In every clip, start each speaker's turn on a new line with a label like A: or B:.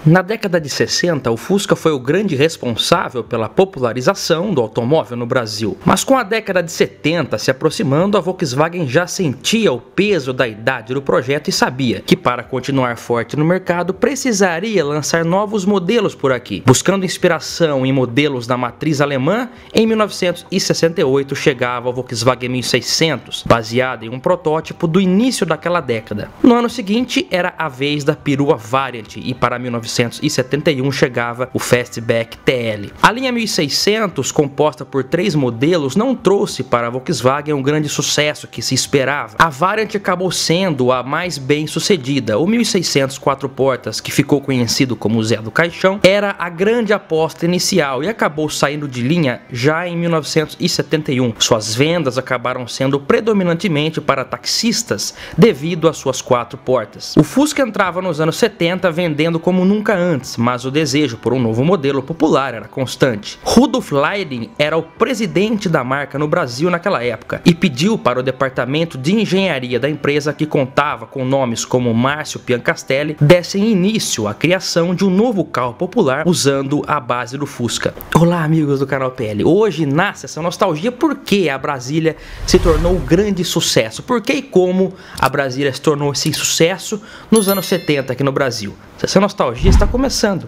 A: Na década de 60, o Fusca foi o grande responsável pela popularização do automóvel no Brasil. Mas com a década de 70 se aproximando, a Volkswagen já sentia o peso da idade do projeto e sabia que para continuar forte no mercado precisaria lançar novos modelos por aqui. Buscando inspiração em modelos da matriz alemã, em 1968 chegava o Volkswagen 1600, baseado em um protótipo do início daquela década. No ano seguinte era a vez da perua Variant e para 1971 chegava o Fastback TL. A linha 1600, composta por 3 modelos, não trouxe para a Volkswagen um grande sucesso que se esperava. A Variant acabou sendo a mais bem sucedida. O 1600 4 portas, que ficou conhecido como o Zé do Caixão, era a grande aposta inicial e acabou saindo de linha já em 1971. Suas vendas acabaram sendo predominantemente para taxistas devido às suas 4 portas. O Fusca entrava nos anos 70 vendendo como nunca antes, mas o desejo por um novo modelo popular era constante. Rudolf Leining era o presidente da marca no Brasil naquela época e pediu para o departamento de engenharia da empresa, que contava com nomes como Márcio Piancastelli, dessem início à criação de um novo carro popular usando a base do Fusca. Olá amigos do canal PL, hoje nasce essa nostalgia porque a Brasília se tornou um grande sucesso, por que e como a Brasília se tornou esse sucesso nos anos 70 aqui no Brasil. Essa nostalgia está começando.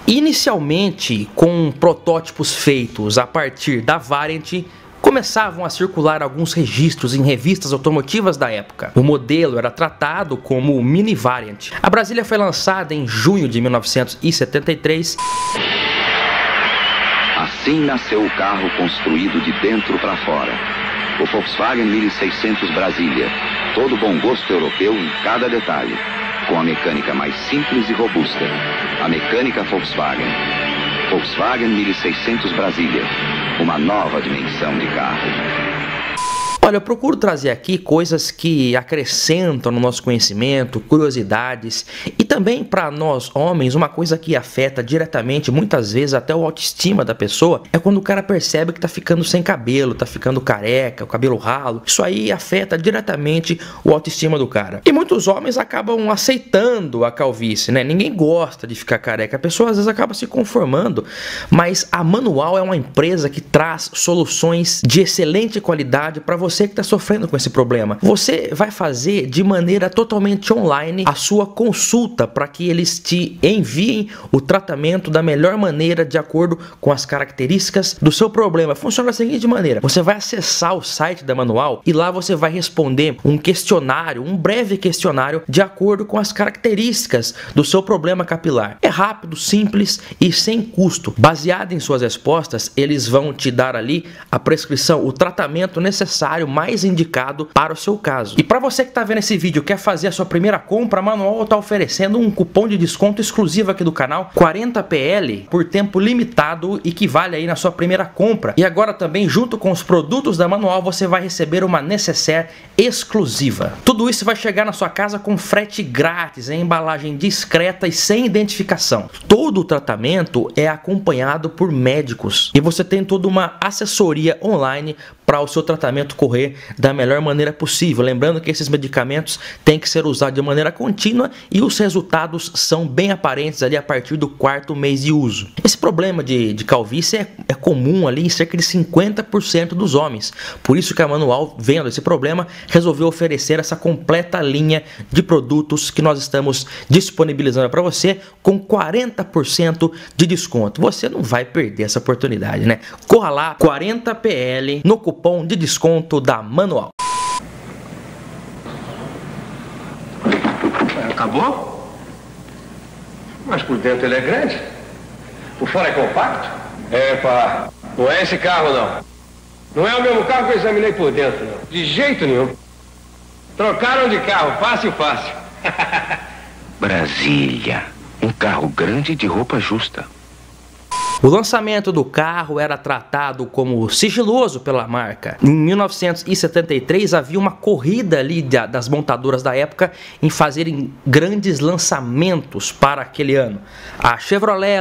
A: Inicialmente, com protótipos feitos a partir da Variant, começavam a circular alguns registros em revistas automotivas da época. O modelo era tratado como o Mini Variant. A Brasília foi lançada em junho de 1973.
B: Assim nasceu o carro construído de dentro para fora. O Volkswagen 1600 Brasília. Todo bom gosto europeu em cada detalhe. Com a mecânica mais simples e robusta. A mecânica Volkswagen. Volkswagen 1600 Brasília. Uma nova dimensão de carro.
A: Olha, eu procuro trazer aqui coisas que acrescentam no nosso conhecimento, curiosidades, e também para nós homens, uma coisa que afeta diretamente, muitas vezes até o autoestima da pessoa, é quando o cara percebe que tá ficando sem cabelo, tá ficando careca, o cabelo ralo. Isso aí afeta diretamente o autoestima do cara. E muitos homens acabam aceitando a calvície, né? Ninguém gosta de ficar careca, a pessoa às vezes acaba se conformando, mas a Manual é uma empresa que traz soluções de excelente qualidade para você que está sofrendo com esse problema. Você vai fazer de maneira totalmente online a sua consulta para que eles te enviem o tratamento da melhor maneira de acordo com as características do seu problema. Funciona da seguinte maneira: você vai acessar o site da Manual e lá você vai responder um questionário, um breve questionário de acordo com as características do seu problema capilar. É rápido, simples e sem custo. Baseado em suas respostas, eles vão te dar ali a prescrição, o tratamento necessário mais indicado para o seu caso. E para você que está vendo esse vídeo, quer fazer a sua primeira compra, a Manual está oferecendo um cupom de desconto exclusivo aqui do canal, 40PL, por tempo limitado e que vale aí na sua primeira compra. E agora também, junto com os produtos da Manual, você vai receber uma necessaire exclusiva. Tudo isso vai chegar na sua casa com frete grátis, em embalagem discreta e sem identificação. Todo o tratamento é acompanhado por médicos e você tem toda uma assessoria online para o seu tratamento correr da melhor maneira possível. Lembrando que esses medicamentos têm que ser usados de maneira contínua e os resultados são bem aparentes ali a partir do 4º mês de uso. Esse problema de calvície é comum ali em cerca de 50% dos homens. Por isso que a Manual, vendo esse problema, resolveu oferecer essa completa linha de produtos que nós estamos disponibilizando para você com 40% de desconto. Você não vai perder essa oportunidade, né? Corra lá, 40PL no cupom de desconto da Manual.
C: Acabou? Mas por dentro ele é grande. Por fora é compacto? É, pá. Não é esse carro, não. Não é o mesmo carro que eu examinei por dentro, não. De jeito nenhum. Trocaram de carro, fácil, fácil.
B: Brasília. Um carro grande de roupa justa.
A: O lançamento do carro era tratado como sigiloso pela marca. Em 1973 havia uma corrida ali das montadoras da época em fazerem grandes lançamentos para aquele ano. A Chevrolet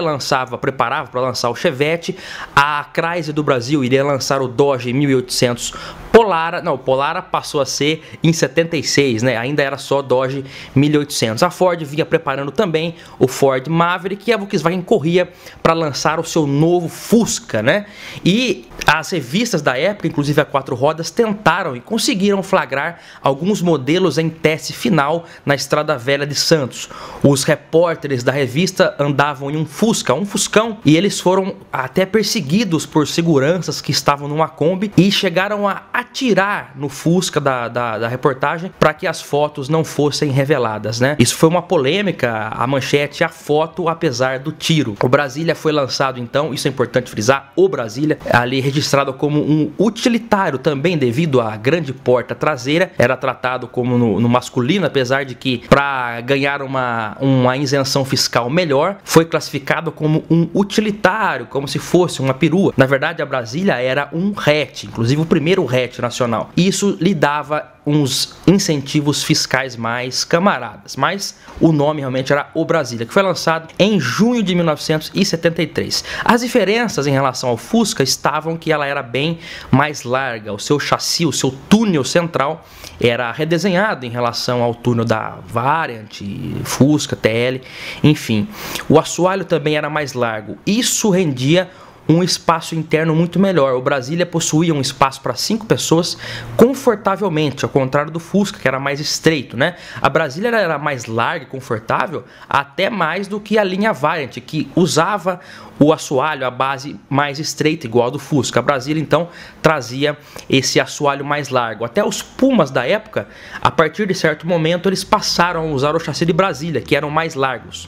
A: preparava para lançar o Chevette, a Chrysler do Brasil iria lançar o Dodge 1800 Polara, não, Polara passou a ser em 76, né? Ainda era só Dodge 1800. A Ford vinha preparando também o Ford Maverick e a Volkswagen corria para lançar o seu novo Fusca, né? E as revistas da época, inclusive a 4 rodas, tentaram e conseguiram flagrar alguns modelos em teste final na Estrada Velha de Santos. Os repórteres da revista andavam em um Fusca, um Fuscão, e eles foram até perseguidos por seguranças que estavam numa Kombi e chegaram a atirar no Fusca da reportagem para que as fotos não fossem reveladas, né? Isso foi uma polêmica, a manchete, a foto, apesar do tiro. O Brasília foi lançado então, isso é importante frisar, o Brasília, ali registrado como um utilitário também devido à grande porta traseira, era tratado como no masculino, apesar de que para ganhar uma isenção fiscal melhor, foi classificado como um utilitário, como se fosse uma perua. Na verdade, a Brasília era um hatch, inclusive o primeiro hatch nacional. Isso lhe dava uns incentivos fiscais mais camaradas, mas o nome realmente era o Brasília, que foi lançado em junho de 1973. As diferenças em relação ao Fusca estavam que ela era bem mais larga, o seu chassi, o seu túnel central era redesenhado em relação ao túnel da Variant, Fusca, TL, enfim. O assoalho também era mais largo, isso rendia um espaço interno muito melhor. O Brasília possuía um espaço para 5 pessoas confortavelmente, ao contrário do Fusca, que era mais estreito, né? A Brasília era mais larga e confortável, até mais do que a linha Variant, que usava o assoalho, a base mais estreita, igual ao do Fusca. A Brasília, então, trazia esse assoalho mais largo. Até os Pumas da época, a partir de certo momento, eles passaram a usar o chassi de Brasília, que eram mais largos.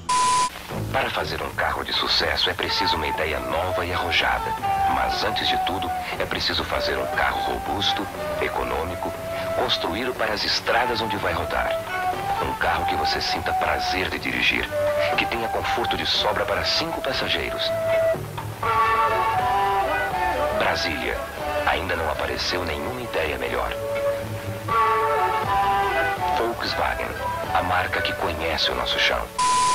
D: Para fazer um carro de sucesso é preciso uma ideia nova e arrojada. Mas antes de tudo, é preciso fazer um carro robusto, econômico, construí-lo para as estradas onde vai rodar. Um carro que você sinta prazer de dirigir, que tenha conforto de sobra para 5 passageiros. Brasília. Ainda não apareceu nenhuma ideia melhor. Volkswagen. A marca que conhece o nosso chão.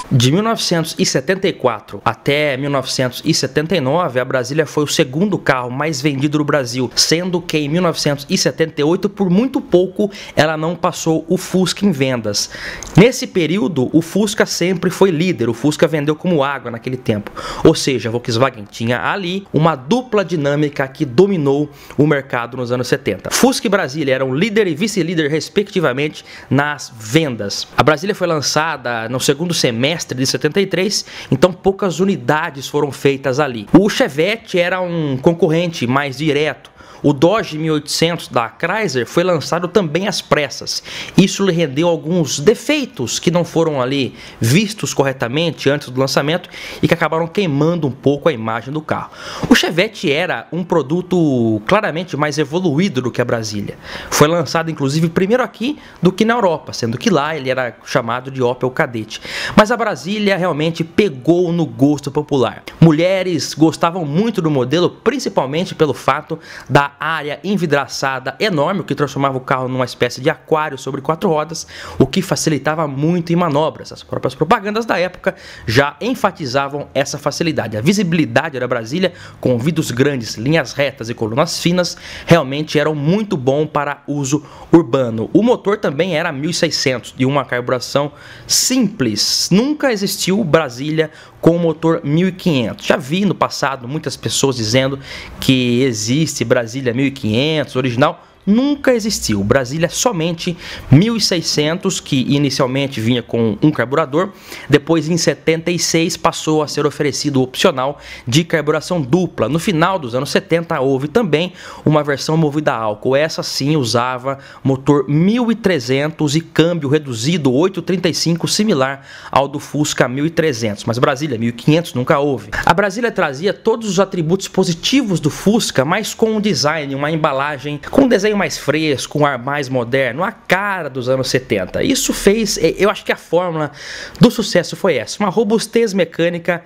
A: De 1974 até 1979, a Brasília foi o segundo carro mais vendido no Brasil, sendo que em 1978, por muito pouco, ela não passou o Fusca em vendas. Nesse período, o Fusca sempre foi líder, o Fusca vendeu como água naquele tempo. Ou seja, a Volkswagen tinha ali uma dupla dinâmica que dominou o mercado nos anos 70. Fusca e Brasília eram líder e vice-líder, respectivamente, nas vendas. A Brasília foi lançada no segundo semestre de 73, então poucas unidades foram feitas ali. O Chevette era um concorrente mais direto. O Dodge 1800 da Chrysler foi lançado também às pressas. Isso lhe rendeu alguns defeitos que não foram ali vistos corretamente antes do lançamento e que acabaram queimando um pouco a imagem do carro. O Chevette era um produto claramente mais evoluído do que a Brasília. Foi lançado inclusive primeiro aqui do que na Europa, sendo que lá ele era chamado de Opel Kadett. Mas a Brasília realmente pegou no gosto popular. Mulheres gostavam muito do modelo, principalmente pelo fato da área envidraçada enorme, o que transformava o carro numa espécie de aquário sobre 4 rodas, o que facilitava muito em manobras. As próprias propagandas da época já enfatizavam essa facilidade. A visibilidade da Brasília, com vidros grandes, linhas retas e colunas finas, realmente eram muito bom para uso urbano. O motor também era 1600, de uma carburação simples. Nunca existiu Brasília com motor 1500. Já vi no passado muitas pessoas dizendo que existe Brasília 1500 original. Nunca existiu. Brasília somente 1600, que inicialmente vinha com um carburador, depois em 76 passou a ser oferecido o opcional de carburação dupla. No final dos anos 70 houve também uma versão movida a álcool. Essa sim usava motor 1300 e câmbio reduzido 835, similar ao do Fusca 1300, mas Brasília 1500 nunca houve. A Brasília trazia todos os atributos positivos do Fusca, mas com um design, uma embalagem, com um desenho mais fresco, um ar mais moderno, a cara dos anos 70. Isso fez, eu acho que a fórmula do sucesso foi essa, uma robustez mecânica,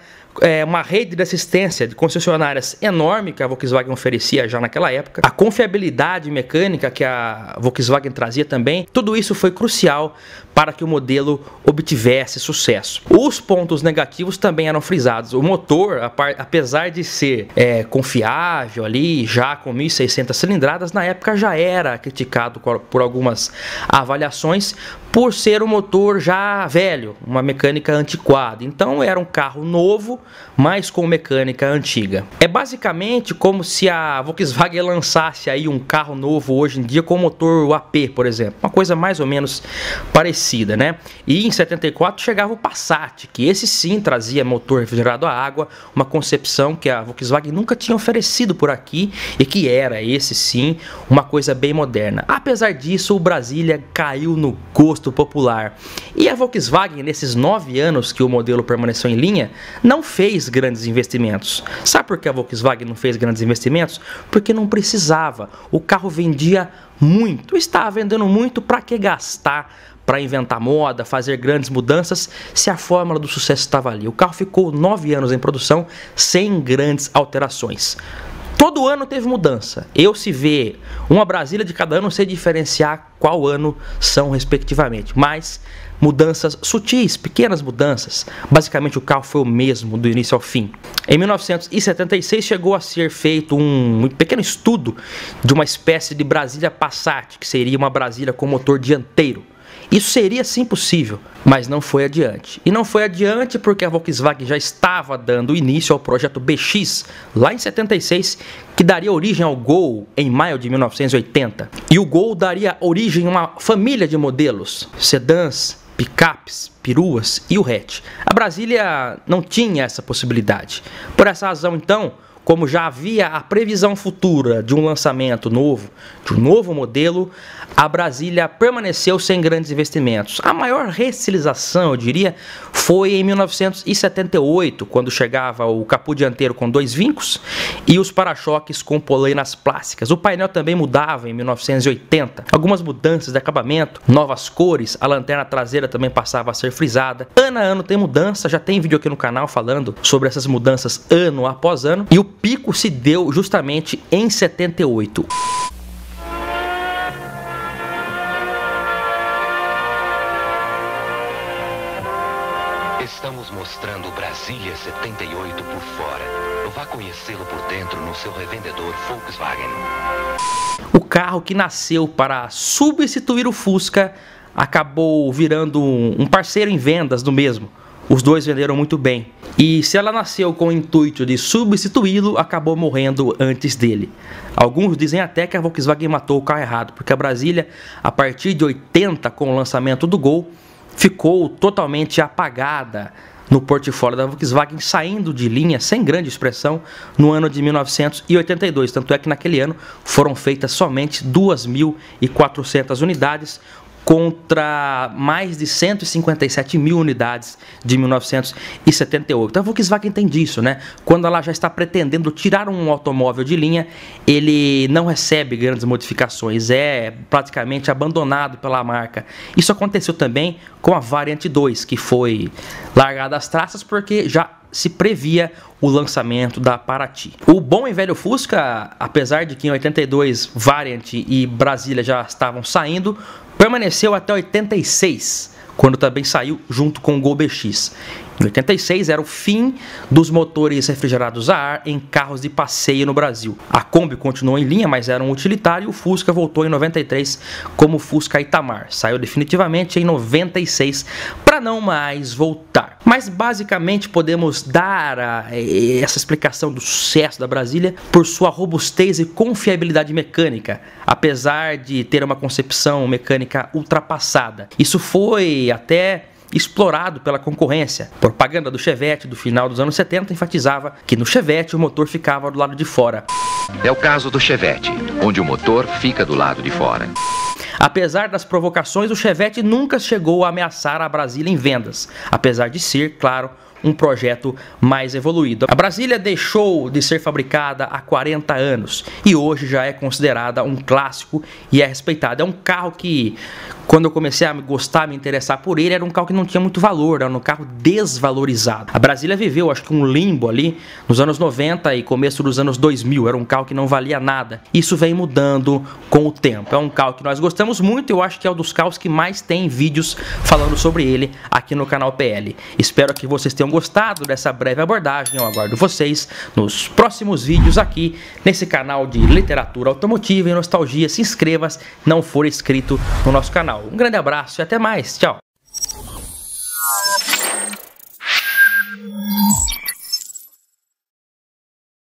A: uma rede de assistência de concessionárias enorme que a Volkswagen oferecia já naquela época, a confiabilidade mecânica que a Volkswagen trazia também, tudo isso foi crucial para que o modelo obtivesse sucesso. Os pontos negativos também eram frisados. O motor, apesar de ser confiável ali, já com 1.600 cilindradas, na época já era criticado por algumas avaliações por ser um motor já velho, uma mecânica antiquada. Então era um carro novo, mas com mecânica antiga. É basicamente como se a Volkswagen lançasse aí um carro novo hoje em dia com motor AP, por exemplo. Uma coisa mais ou menos parecida, né? E em 74 chegava o Passat, que esse sim trazia motor refrigerado a água, uma concepção que a Volkswagen nunca tinha oferecido por aqui e que era, esse sim, uma coisa bem moderna. Apesar disso, o Brasília caiu no gosto popular. E a Volkswagen, nesses 9 anos que o modelo permaneceu em linha, não fez grandes investimentos. Sabe por que a Volkswagen não fez grandes investimentos? Porque não precisava. O carro vendia muito, estava vendendo muito, para que gastar? Para inventar moda, fazer grandes mudanças, se a fórmula do sucesso estava ali. O carro ficou 9 anos em produção sem grandes alterações. Todo ano teve mudança. Eu, se vê uma Brasília de cada ano, não sei diferenciar qual ano são respectivamente, mas mudanças sutis, pequenas mudanças. Basicamente o carro foi o mesmo do início ao fim. Em 1976 chegou a ser feito um pequeno estudo de uma espécie de Brasília Passat, que seria uma Brasília com motor dianteiro. Isso seria sim possível, mas não foi adiante. E não foi adiante porque a Volkswagen já estava dando início ao projeto BX, lá em 76, que daria origem ao Gol em maio de 1980. E o Gol daria origem a uma família de modelos, sedãs, picapes, peruas e o hatch. A Brasília não tinha essa possibilidade. Por essa razão, então, como já havia a previsão futura de um lançamento novo, de um novo modelo, a Brasília permaneceu sem grandes investimentos. A maior reestilização, eu diria, foi em 1978, quando chegava o capô dianteiro com 2 vincos e os para-choques com polainas plásticas. O painel também mudava em 1980. Algumas mudanças de acabamento, novas cores, a lanterna traseira também passava a ser frisada. Ano a ano tem mudança, já tem vídeo aqui no canal falando sobre essas mudanças ano após ano. E o pico se deu justamente em 78.
D: Estamos mostrando o Brasília 78 por fora. Vá conhecê-lo por dentro no seu revendedor Volkswagen.
A: O carro que nasceu para substituir o Fusca acabou virando um parceiro em vendas do mesmo. Os dois venderam muito bem. E se ela nasceu com o intuito de substituí-lo, acabou morrendo antes dele. Alguns dizem até que a Volkswagen matou o carro errado, porque a Brasília, a partir de 80, com o lançamento do Gol, ficou totalmente apagada no portfólio da Volkswagen, saindo de linha sem grande expressão no ano de 1982. Tanto é que naquele ano foram feitas somente 2.400 unidades, contra mais de 157 mil unidades de 1978. A Volkswagen tem disso, né? Quando ela já está pretendendo tirar um automóvel de linha, ele não recebe grandes modificações, é praticamente abandonado pela marca. Isso aconteceu também com a Variant 2, que foi largada às traças porque já se previa o lançamento da Paraty. O bom e velho Fusca, apesar de que em 82 Variant e Brasília já estavam saindo, permaneceu até 86, quando também saiu junto com o Gol BX. Em 86 era o fim dos motores refrigerados a ar em carros de passeio no Brasil. A Kombi continuou em linha, mas era um utilitário, e o Fusca voltou em 93 como Fusca Itamar. Saiu definitivamente em 96 para não mais voltar. Mas basicamente podemos dar essa explicação do sucesso da Brasília por sua robustez e confiabilidade mecânica, apesar de ter uma concepção mecânica ultrapassada. Isso foi até explorado pela concorrência. Propaganda do Chevette do final dos anos 70 enfatizava que no Chevette o motor ficava do lado de fora.
B: É o caso do Chevette, onde o motor fica do lado de fora.
A: Apesar das provocações, o Chevette nunca chegou a ameaçar a Brasília em vendas, apesar de ser, claro, um projeto mais evoluído. A Brasília deixou de ser fabricada há 40 anos e hoje já é considerada um clássico e é respeitada. É um carro que quando eu comecei a gostar, me interessar por ele, era um carro que não tinha muito valor, era um carro desvalorizado. A Brasília viveu, acho que um limbo ali nos anos 90 e começo dos anos 2000, era um carro que não valia nada. Isso vem mudando com o tempo. É um carro que nós gostamos muito, eu acho que é um dos carros que mais tem vídeos falando sobre ele aqui no canal PL. Espero que vocês tenham gostado dessa breve abordagem, eu aguardo vocês nos próximos vídeos aqui nesse canal de literatura automotiva e nostalgia. Se inscreva se não for inscrito no nosso canal. Um grande abraço e até mais, tchau!